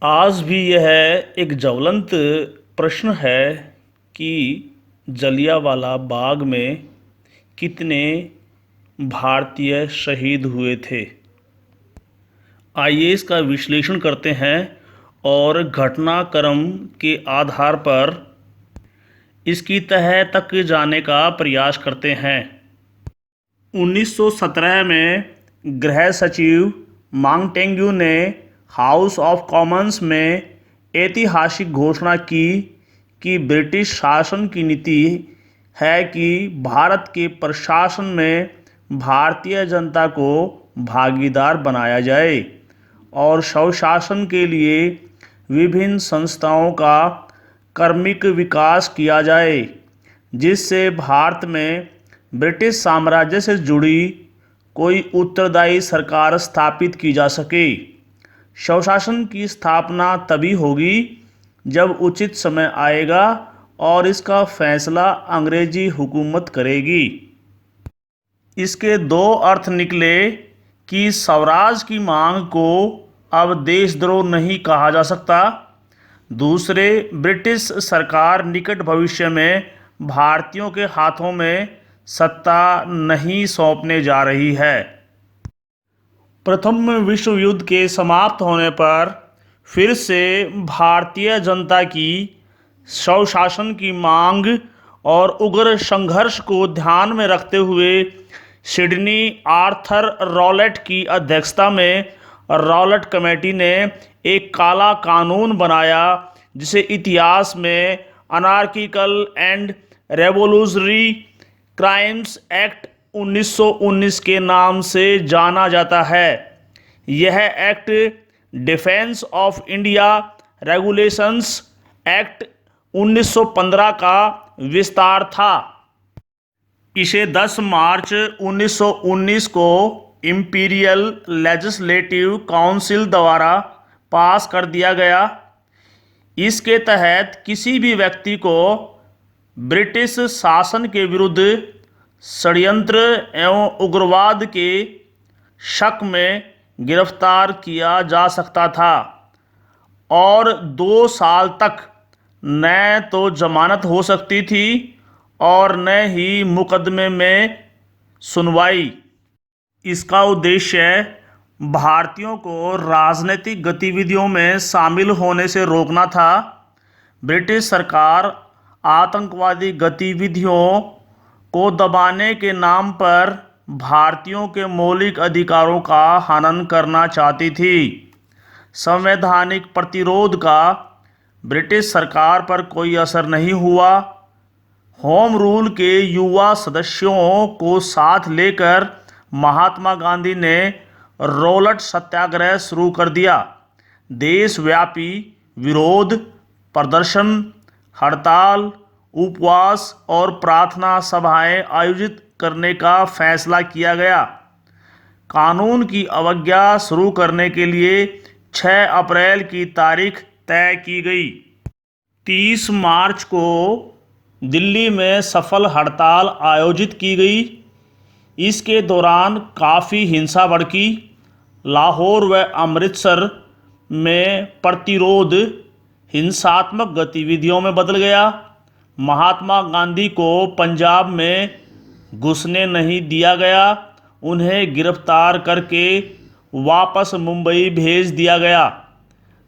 आज भी यह एक ज्वलंत प्रश्न है कि जलियांवाला बाग में कितने भारतीय शहीद हुए थे। आइए इसका विश्लेषण करते हैं और घटनाक्रम के आधार पर इसकी तह तक जाने का प्रयास करते हैं। 1917 में गृह सचिव मांगटेग्यू ने हाउस ऑफ कॉमन्स में ऐतिहासिक घोषणा की कि ब्रिटिश शासन की नीति है कि भारत के प्रशासन में भारतीय जनता को भागीदार बनाया जाए और स्वशासन के लिए विभिन्न संस्थाओं का क्रमिक विकास किया जाए, जिससे भारत में ब्रिटिश साम्राज्य से जुड़ी कोई उत्तरदायी सरकार स्थापित की जा सके। स्वशासन की स्थापना तभी होगी जब उचित समय आएगा और इसका फैसला अंग्रेजी हुकूमत करेगी। इसके दो अर्थ निकले कि स्वराज की मांग को अब देशद्रोह नहीं कहा जा सकता। दूसरे, ब्रिटिश सरकार निकट भविष्य में भारतीयों के हाथों में सत्ता नहीं सौंपने जा रही है। प्रथम विश्व युद्ध के समाप्त होने पर फिर से भारतीय जनता की स्वशासन की मांग और उग्र संघर्ष को ध्यान में रखते हुए सिडनी आर्थर रॉलेट की अध्यक्षता में रॉलेट कमेटी ने एक काला कानून बनाया, जिसे इतिहास में anarchical and revolutionary crimes act 1919 के नाम से जाना जाता है। यह act defence of India regulations act 1915 का विस्तार था। इसे 10 मार्च 1919 को इंपीरियल लेजिस्लेटिव काउंसिल द्वारा पास कर दिया गया। इसके तहत किसी भी व्यक्ति को ब्रिटिश शासन के विरुद्ध षड्यंत्र एवं उग्रवाद के शक में गिरफ्तार किया जा सकता था और 2 साल तक न तो जमानत हो सकती थी और न ही मुकदमे में सुनवाई। इसका उद्देश्य भारतीयों को राजनीतिक गतिविधियों में शामिल होने से रोकना था। ब्रिटिश सरकार आतंकवादी गतिविधियों को दबाने के नाम पर भारतीयों के मौलिक अधिकारों का हनन करना चाहती थी। संवैधानिक प्रतिरोध का ब्रिटिश सरकार पर कोई असर नहीं हुआ। होम रूल के युवा सदस्यों को साथ लेकर महात्मा गांधी ने रॉलेट सत्याग्रह शुरू कर दिया। देशव्यापी विरोध प्रदर्शन, हड़ताल, उपवास और प्रार्थना सभाएं आयोजित करने का फैसला किया गया। कानून की अवज्ञा शुरू करने के लिए 6 अप्रैल की तारीख तय की गई। 30 मार्च को दिल्ली में सफल हड़ताल आयोजित की गई। इसके दौरान काफ़ी हिंसा भड़की। लाहौर व अमृतसर में प्रतिरोध हिंसात्मक गतिविधियों में बदल गया। महात्मा गांधी को पंजाब में घुसने नहीं दिया गया। उन्हें गिरफ्तार करके वापस मुंबई भेज दिया गया।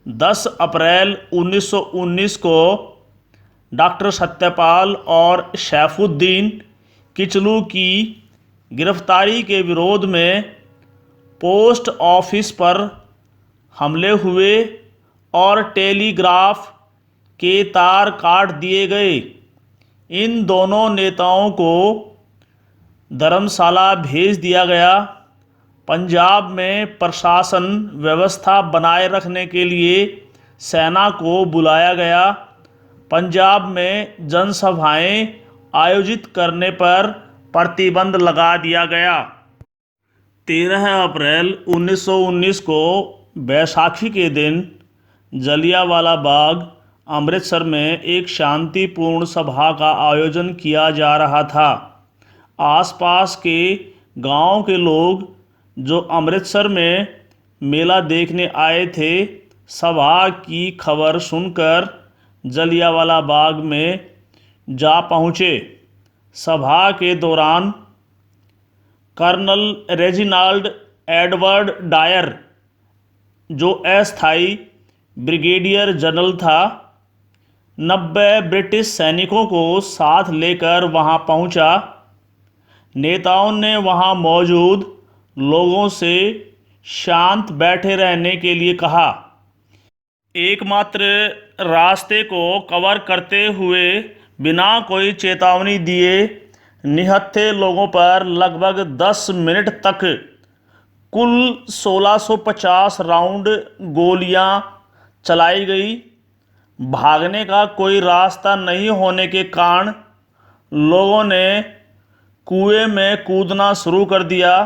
10 अप्रैल 1919 को डॉक्टर सत्यपाल और सैफुद्दीन किचलू की गिरफ्तारी के विरोध में पोस्ट ऑफिस पर हमले हुए और टेलीग्राफ के तार काट दिए गए। इन दोनों नेताओं को धर्मशाला भेज दिया गया। पंजाब में प्रशासन व्यवस्था बनाए रखने के लिए सेना को बुलाया गया। पंजाब में जनसभाएं आयोजित करने पर प्रतिबंध लगा दिया गया। 13 अप्रैल 1919 को बैसाखी के दिन जलियांवाला बाग अमृतसर में एक शांतिपूर्ण सभा का आयोजन किया जा रहा था। आसपास के गांव के लोग जो अमृतसर में मेला देखने आए थे, सभा की खबर सुनकर जलियांवाला बाग में जा पहुँचे। सभा के दौरान कर्नल रेजिनाल्ड एडवर्ड डायर, जो अस्थायी ब्रिगेडियर जनरल था, 90 ब्रिटिश सैनिकों को साथ लेकर वहां पहुंचा। नेताओं ने वहां मौजूद लोगों से शांत बैठे रहने के लिए कहा। एकमात्र रास्ते को कवर करते हुए बिना कोई चेतावनी दिए निहत्थे लोगों पर लगभग 10 मिनट तक कुल 1650 राउंड गोलियां चलाई गई। भागने का कोई रास्ता नहीं होने के कारण लोगों ने कुएं में कूदना शुरू कर दिया।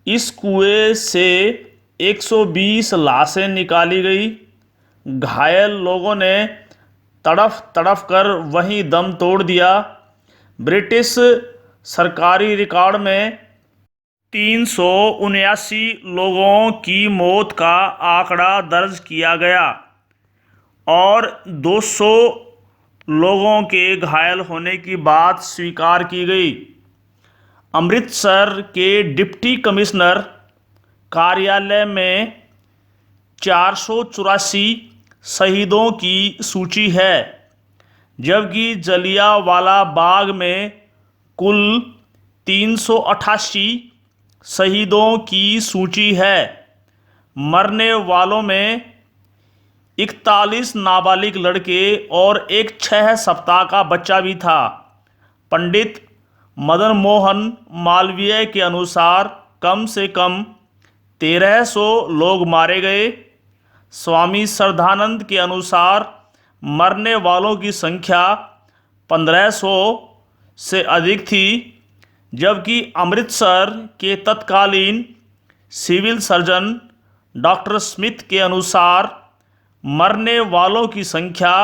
इस कुएं से 120 लाशें निकाली गई। घायल लोगों ने तड़फ तड़फ कर वहीं दम तोड़ दिया। ब्रिटिश सरकारी रिकॉर्ड में 379 लोगों की मौत का आंकड़ा दर्ज किया गया और 200 लोगों के घायल होने की बात स्वीकार की गई। अमृतसर के डिप्टी कमिश्नर कार्यालय में 484 शहीदों की सूची है, जबकि जलियांवाला बाग में कुल 388 शहीदों की सूची है। मरने वालों में 41 नाबालिग लड़के और एक 6 सप्ताह का बच्चा भी था। पंडित मदन मोहन मालवीय के अनुसार कम से कम 1300 लोग मारे गए। स्वामी श्रद्धानंद के अनुसार मरने वालों की संख्या 1500 से अधिक थी, जबकि अमृतसर के तत्कालीन सिविल सर्जन डॉक्टर स्मिथ के अनुसार मरने वालों की संख्या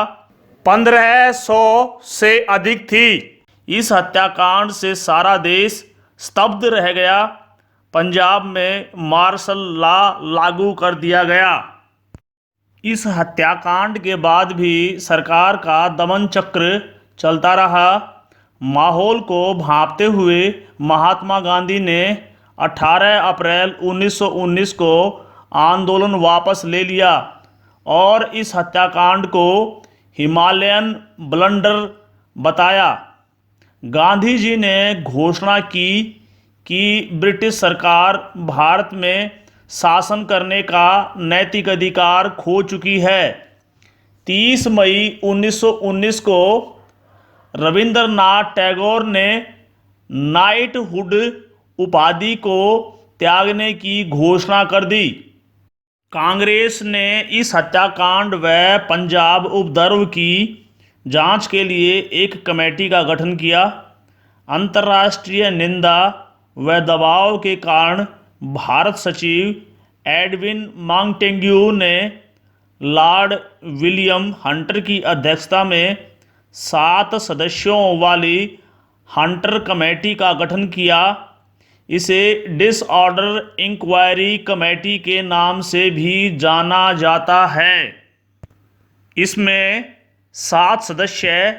1500 से अधिक थी। इस हत्याकांड से सारा देश स्तब्ध रह गया। पंजाब में मार्शल लॉ लागू कर दिया गया। इस हत्याकांड के बाद भी सरकार का दमन चक्र चलता रहा। माहौल को भांपते हुए महात्मा गांधी ने 18 अप्रैल 1919 को आंदोलन वापस ले लिया और इस हत्याकांड को हिमालयन ब्लंडर बताया। गांधी जी ने घोषणा की कि ब्रिटिश सरकार भारत में शासन करने का नैतिक अधिकार खो चुकी है। 30 मई 1919 को रविंद्रनाथ टैगोर ने नाइटहुड उपाधि को त्यागने की घोषणा कर दी। कांग्रेस ने इस हत्याकांड व पंजाब उपद्रव की जांच के लिए एक कमेटी का गठन किया। अंतर्राष्ट्रीय निंदा व दबाव के कारण भारत सचिव एडविन मॉन्टेग्यू ने लॉर्ड विलियम हंटर की अध्यक्षता में 7 सदस्यों वाली हंटर कमेटी का गठन किया। इसे डिसऑर्डर इंक्वायरी कमेटी के नाम से भी जाना जाता है। इसमें 7 सदस्य,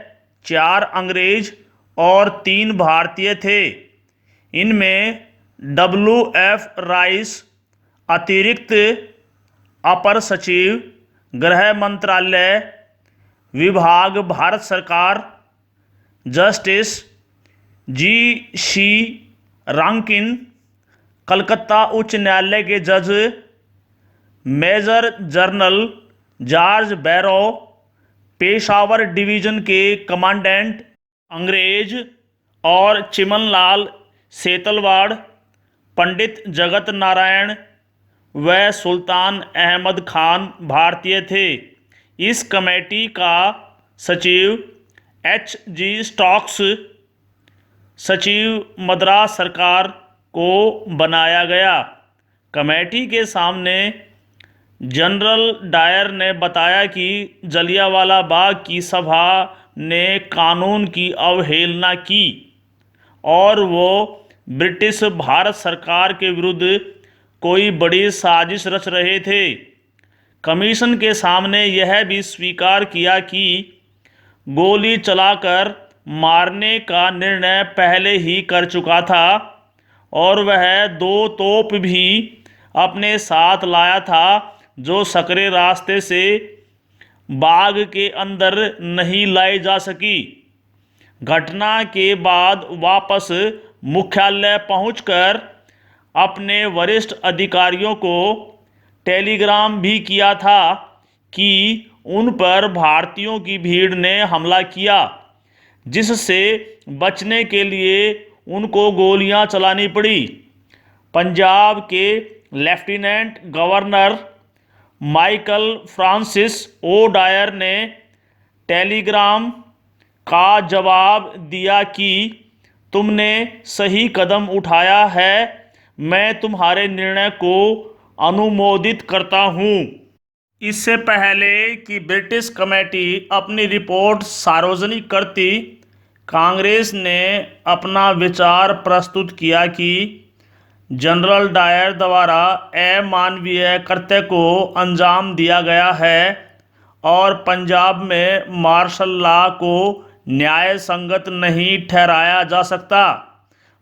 4 अंग्रेज और 3 भारतीय थे। इनमें WF राइस अतिरिक्त अपर सचिव, गृह मंत्रालय विभाग, भारत सरकार, जस्टिस GC रैंकिन, कलकत्ता उच्च न्यायालय के जज, मेजर जनरल जॉर्ज बैरो, पेशावर डिवीज़न के कमांडेंट अंग्रेज और चिमनलाल सेतलवाड़, पंडित जगत नारायण व सुल्तान अहमद खान भारतीय थे। इस कमेटी का सचिव HG स्टोक्स सचिव मद्रास सरकार को बनाया गया। कमेटी के सामने जनरल डायर ने बताया कि जलियांवाला बाग की सभा ने कानून की अवहेलना की और वो ब्रिटिश भारत सरकार के विरुद्ध कोई बड़ी साजिश रच रहे थे। कमीशन के सामने यह भी स्वीकार किया कि गोली चलाकर मारने का निर्णय पहले ही कर चुका था और वह 2 तोप भी अपने साथ लाया था जो सकरे रास्ते से बाग के अंदर नहीं लाई जा सकी। घटना के बाद वापस मुख्यालय पहुंचकर अपने वरिष्ठ अधिकारियों को टेलीग्राम भी किया था कि उन पर भारतीयों की भीड़ ने हमला किया, जिससे बचने के लिए उनको गोलियां चलानी पड़ी। पंजाब के lieutenant governor Michael Francis O Dyer ने टेलीग्राम का जवाब दिया कि तुमने सही कदम उठाया है, मैं तुम्हारे निर्णय को अनुमोदित करता हूँ। इससे पहले कि ब्रिटिश कमेटी अपनी रिपोर्ट सार्वजनिक करती, कांग्रेस ने अपना विचार प्रस्तुत किया कि जनरल डायर द्वारा अमानवीय कृत्य को अंजाम दिया गया है और पंजाब में मार्शल लॉ को न्याय संगत नहीं ठहराया जा सकता।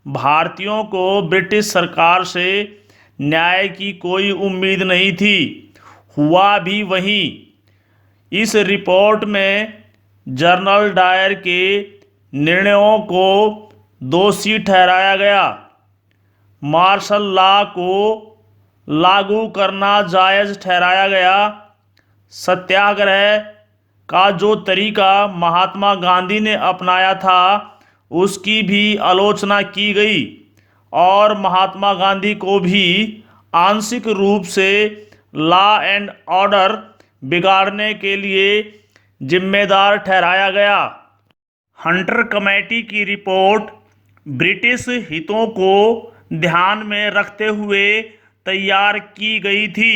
भारतीयों को ब्रिटिश सरकार से न्याय की कोई उम्मीद नहीं थी, हुआ भी वही। इस रिपोर्ट में जनरल डायर के निर्णयों को दोषी ठहराया गया। मार्शल लॉ को लागू करना जायज़ ठहराया गया। सत्याग्रह का जो तरीका महात्मा गांधी ने अपनाया था उसकी भी आलोचना की गई और महात्मा गांधी को भी आंशिक रूप से लॉ एंड ऑर्डर बिगाड़ने के लिए जिम्मेदार ठहराया गया। हंटर कमेटी की रिपोर्ट ब्रिटिश हितों को ध्यान में रखते हुए तैयार की गई थी।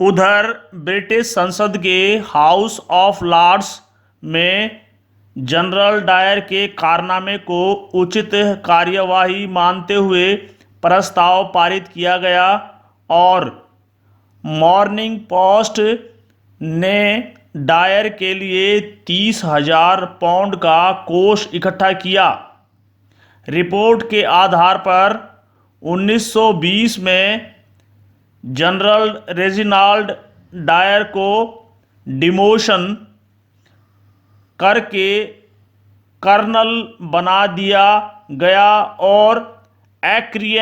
उधर ब्रिटिश संसद के हाउस ऑफ लॉर्ड्स में जनरल डायर के कारनामे को उचित कार्यवाही मानते हुए प्रस्ताव पारित किया गया और मॉर्निंग पोस्ट ने डायर के लिए 30,000 पाउंड का कोष इकट्ठा किया। रिपोर्ट के आधार पर 1920 में जनरल रेजिनाल्ड डायर को डिमोशन करके कर्नल बना दिया गया और अक्रिय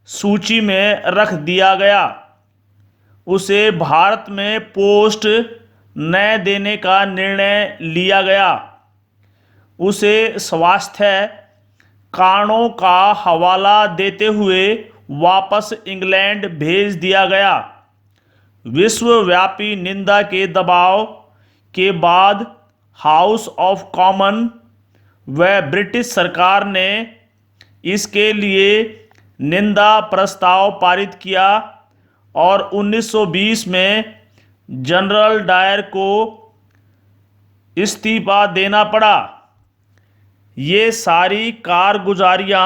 सूची में रख दिया गया। उसे भारत में पोस्ट न देने का निर्णय लिया गया। उसे स्वास्थ्य कारणों का हवाला देते हुए वापस इंग्लैंड भेज दिया गया। विश्वव्यापी निंदा के दबाव के बाद हाउस ऑफ कॉमन व ब्रिटिश सरकार ने इसके लिए निंदा प्रस्ताव पारित किया और 1920 में जनरल डायर को इस्तीफा देना पड़ा। ये सारी कारगुजारियाँ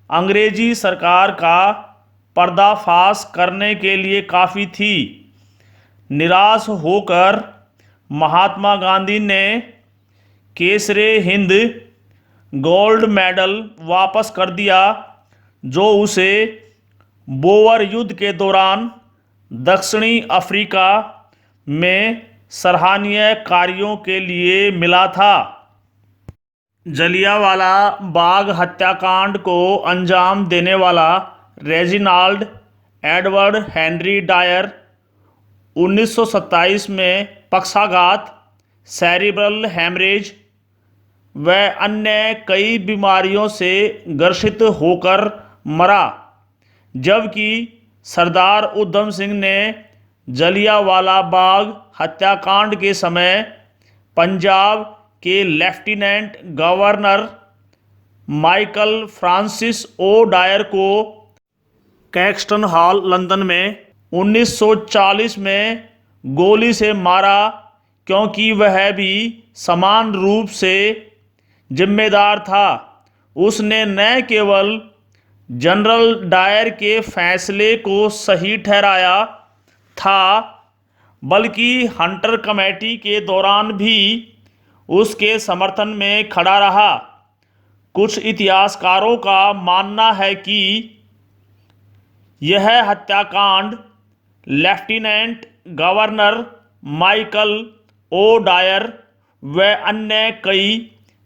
अंग्रेजी सरकार का पर्दाफाश करने के लिए काफ़ी थी। निराश होकर महात्मा गांधी ने केसरे हिंद गोल्ड मेडल वापस कर दिया, जो उसे बोअर युद्ध के दौरान दक्षिणी अफ्रीका में सराहनीय कार्यों के लिए मिला था। जलियांवाला बाग हत्याकांड को अंजाम देने वाला रेजिनाल्ड एडवर्ड हेनरी डायर 1927 में पक्षाघात, सेरिब्रल हेमरेज व अन्य कई बीमारियों से ग्रसित होकर मरा, जबकि सरदार उधम सिंह ने जलियांवाला बाग हत्याकांड के समय पंजाब के lieutenant governor Michael Francis O Dyer को कैक्सटन हॉल लंदन में 1940 में गोली से मारा, क्योंकि वह भी समान रूप से जिम्मेदार था। उसने न केवल जनरल डायर के फैसले को सही ठहराया था, बल्कि हंटर कमेटी के दौरान भी उसके समर्थन में खड़ा रहा। कुछ इतिहासकारों का मानना है कि यह हत्याकांड lieutenant governor Michael O'Dwyer व अन्य कई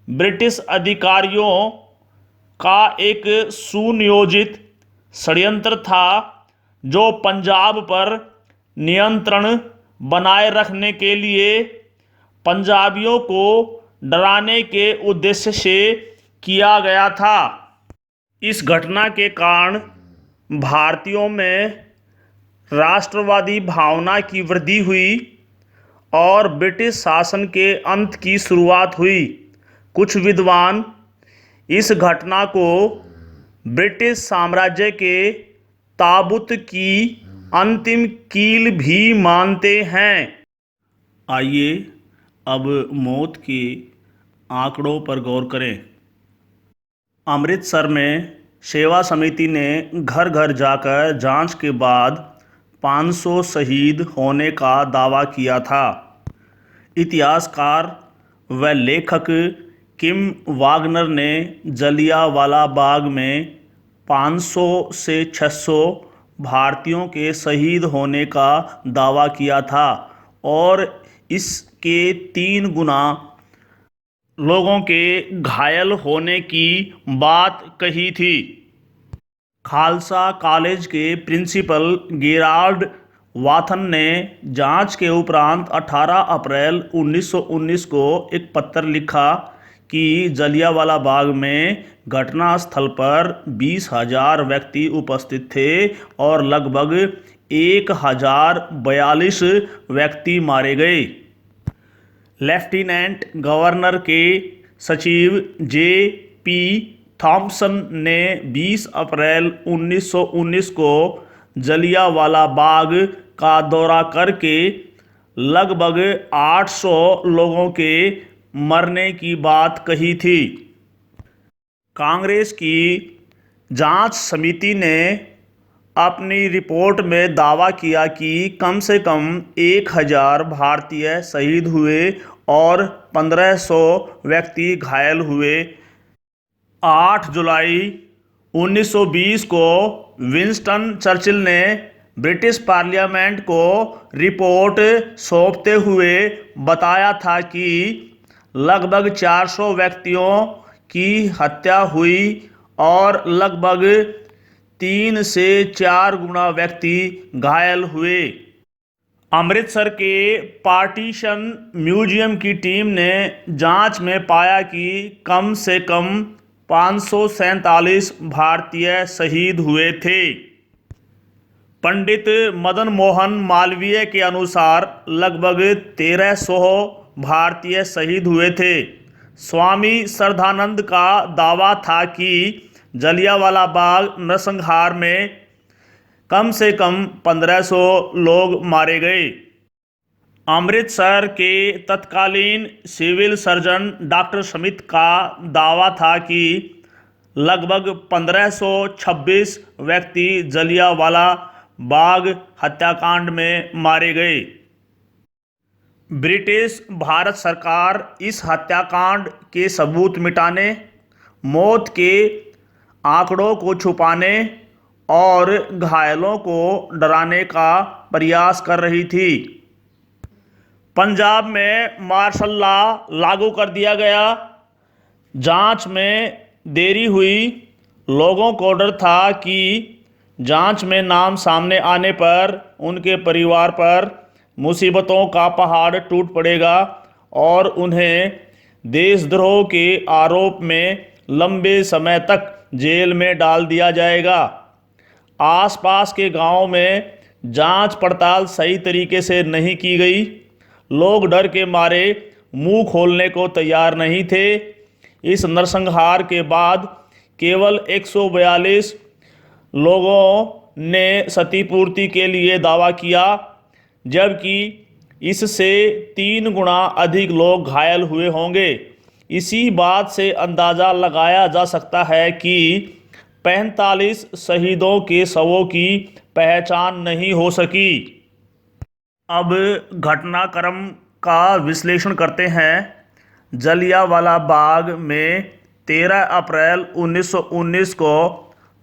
ब्रिटिश अधिकारियों का एक सुनियोजित षड्यंत्र था, जो पंजाब पर नियंत्रण बनाए रखने के लिए पंजाबियों को डराने के उद्देश्य से किया गया था। इस घटना के कारण भारतीयों में राष्ट्रवादी भावना की वृद्धि हुई और ब्रिटिश शासन के अंत की शुरुआत हुई। कुछ विद्वान इस घटना को ब्रिटिश साम्राज्य के ताबूत की अंतिम कील भी मानते हैं। आइए अब मौत के आंकड़ों पर गौर करें। अमृतसर में सेवा समिति ने घर घर जाकर जांच के बाद 500 शहीद होने का दावा किया था। इतिहासकार व लेखक किम वागनर ने जलियांवाला बाग में 500 से 600 भारतीयों के शहीद होने का दावा किया था और इसके 3 गुना लोगों के घायल होने की बात कही थी। खालसा कॉलेज के प्रिंसिपल गेराल्ड वाथन ने जांच के उपरांत 18 अप्रैल 1919 को एक पत्र लिखा कि जलियांवाला बाग में घटनास्थल पर 20,000 व्यक्ति उपस्थित थे और लगभग 1,042 व्यक्ति मारे गए। लेफ्टिनेंट गवर्नर के सचिव जे.पी. थॉम्पसन ने 20 अप्रैल 1919 को जलियांवाला बाग का दौरा करके लगभग 800 लोगों के मरने की बात कही थी। कांग्रेस की जांच समिति ने अपनी रिपोर्ट में दावा किया कि कम से कम 1,000 भारतीय शहीद हुए और 1,500 व्यक्ति घायल हुए। 8 जुलाई 1920 को विंस्टन चर्चिल ने ब्रिटिश पार्लियामेंट को रिपोर्ट सौंपते हुए बताया था कि लगभग 400 व्यक्तियों की हत्या हुई और लगभग 3 से 4 गुना व्यक्ति घायल हुए। अमृतसर के पार्टीशन म्यूजियम की टीम ने जांच में पाया कि कम से कम 547 भारतीय शहीद हुए थे। पंडित मदन मोहन मालवीय के अनुसार लगभग 1,300 भारतीय शहीद हुए थे। स्वामी श्रद्धानंद का दावा था कि जलियांवाला बाग नरसंहार में कम से कम 1,500 लोग मारे गए। अमृतसर के तत्कालीन सिविल सर्जन डॉक्टर स्मिथ का दावा था कि लगभग 1,526 व्यक्ति जलियांवाला बाग हत्याकांड में मारे गए। ब्रिटिश भारत सरकार इस हत्याकांड के सबूत मिटाने, मौत के आंकड़ों को छुपाने और घायलों को डराने का प्रयास कर रही थी। पंजाब में मार्शल लॉ लागू कर दिया गया। जांच में देरी हुई। लोगों को डर था कि जांच में नाम सामने आने पर उनके परिवार पर मुसीबतों का पहाड़ टूट पड़ेगा और उन्हें देशद्रोह के आरोप में लंबे समय तक जेल में डाल दिया जाएगा। आसपास के गांवों में जांच पड़ताल सही तरीके से नहीं की गई। लोग डर के मारे मुंह खोलने को तैयार नहीं थे। इस नरसंहार के बाद केवल 142 लोगों ने क्षतिपूर्ति के लिए दावा किया, जबकि इससे 3 गुना अधिक लोग घायल हुए होंगे। इसी बात से अंदाज़ा लगाया जा सकता है कि 45 शहीदों के शवों की पहचान नहीं हो सकी। अब घटनाक्रम का विश्लेषण करते हैं। जलियांवाला बाग में 13 अप्रैल 1919 को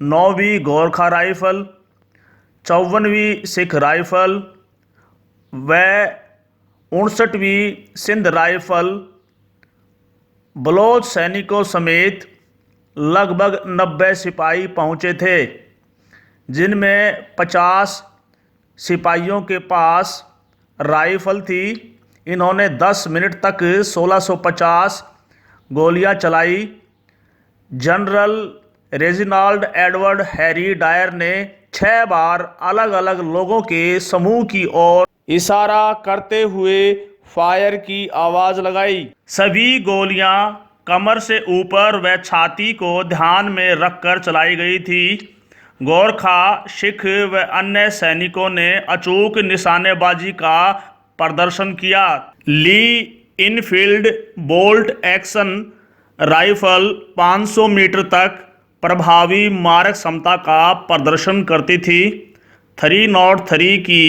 9वीं गोरखा राइफल, 54वीं सिख राइफल व 59वीं सिंध राइफल बलोच सैनिकों समेत लगभग 90 सिपाही पहुंचे थे, जिनमें 50 सिपाहियों के पास राइफल थी। इन्होंने 10 मिनट तक 1650 गोलियां चलाई। General Reginald Edward Harry Dyer ने 6 बार अलग अलग लोगों के समूह की ओर इशारा करते हुए फायर की आवाज लगाई। सभी गोलियां कमर से ऊपर व छाती को ध्यान में रखकर चलाई गई थी। गोरखा, सिख व अन्य सैनिकों ने अचूक निशानेबाजी का प्रदर्शन किया। Lee Enfield bolt action rifle 500 metre तक प्रभावी मारक क्षमता का प्रदर्शन करती थी। 303 की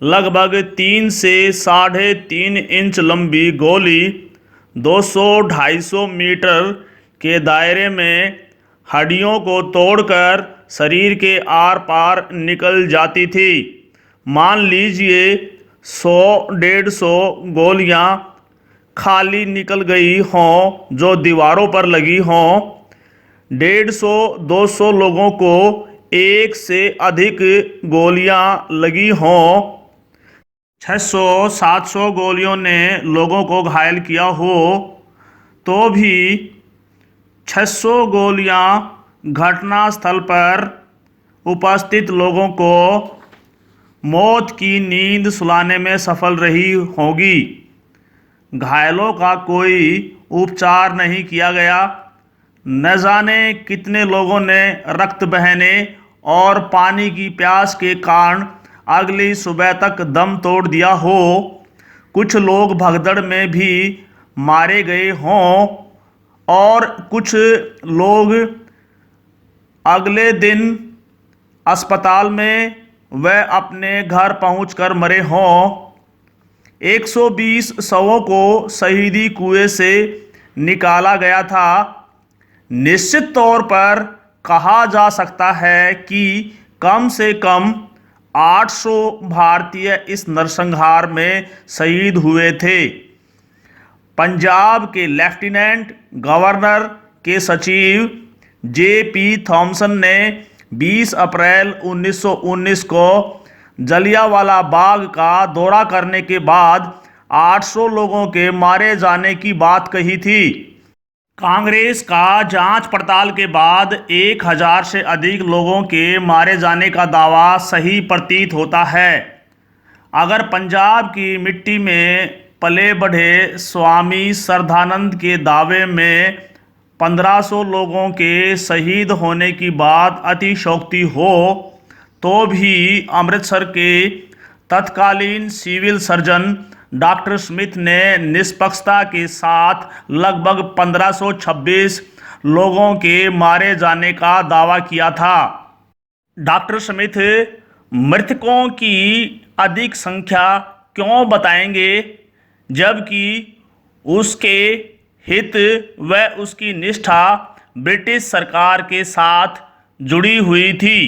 लगभग 3 से 3.5 इंच लंबी गोली 200-250 मीटर के दायरे में हड्डियों को तोड़कर शरीर के आर पार निकल जाती थी। मान लीजिए 100-150 गोलियां खाली निकल गई हों जो दीवारों पर लगी हों। 150-200 लोगों को एक से अधिक गोलियां लगी हों। 600-700 गोलियों ने लोगों को घायल किया हो, तो भी 600 गोलियां घटनास्थल पर उपस्थित लोगों को मौत की नींद सुलाने में सफल रही होगी। घायलों का कोई उपचार नहीं किया गया। न जाने कितने लोगों ने रक्त बहने और पानी की प्यास के कारण अगली सुबह तक दम तोड़ दिया हो। कुछ लोग भगदड़ में भी मारे गए हों और कुछ लोग अगले दिन अस्पताल में व अपने घर पहुंचकर मरे हों। 120 शवों को शहीदी कुएं से निकाला गया था। निश्चित तौर पर कहा जा सकता है कि कम से कम 800 भारतीय इस नरसंहार में शहीद हुए थे। पंजाब के लेफ्टिनेंट गवर्नर के सचिव J.P. थॉमसन ने 20 अप्रैल 1919 को जलियांवाला बाग का दौरा करने के बाद 800 लोगों के मारे जाने की बात कही थी। कांग्रेस का जांच पड़ताल के बाद 1000 से अधिक लोगों के मारे जाने का दावा सही प्रतीत होता है। अगर पंजाब की मिट्टी में पले बढ़े स्वामी श्रद्धानंद के दावे में 1500 लोगों के शहीद होने की बात अतिशयोक्ति हो, तो भी अमृतसर के तत्कालीन सिविल सर्जन डॉक्टर स्मिथ ने निष्पक्षता के साथ लगभग 1526 लोगों के मारे जाने का दावा किया था। डॉक्टर स्मिथ मृतकों की अधिक संख्या क्यों बताएंगे, जबकि उसके हित व उसकी निष्ठा ब्रिटिश सरकार के साथ जुड़ी हुई थी।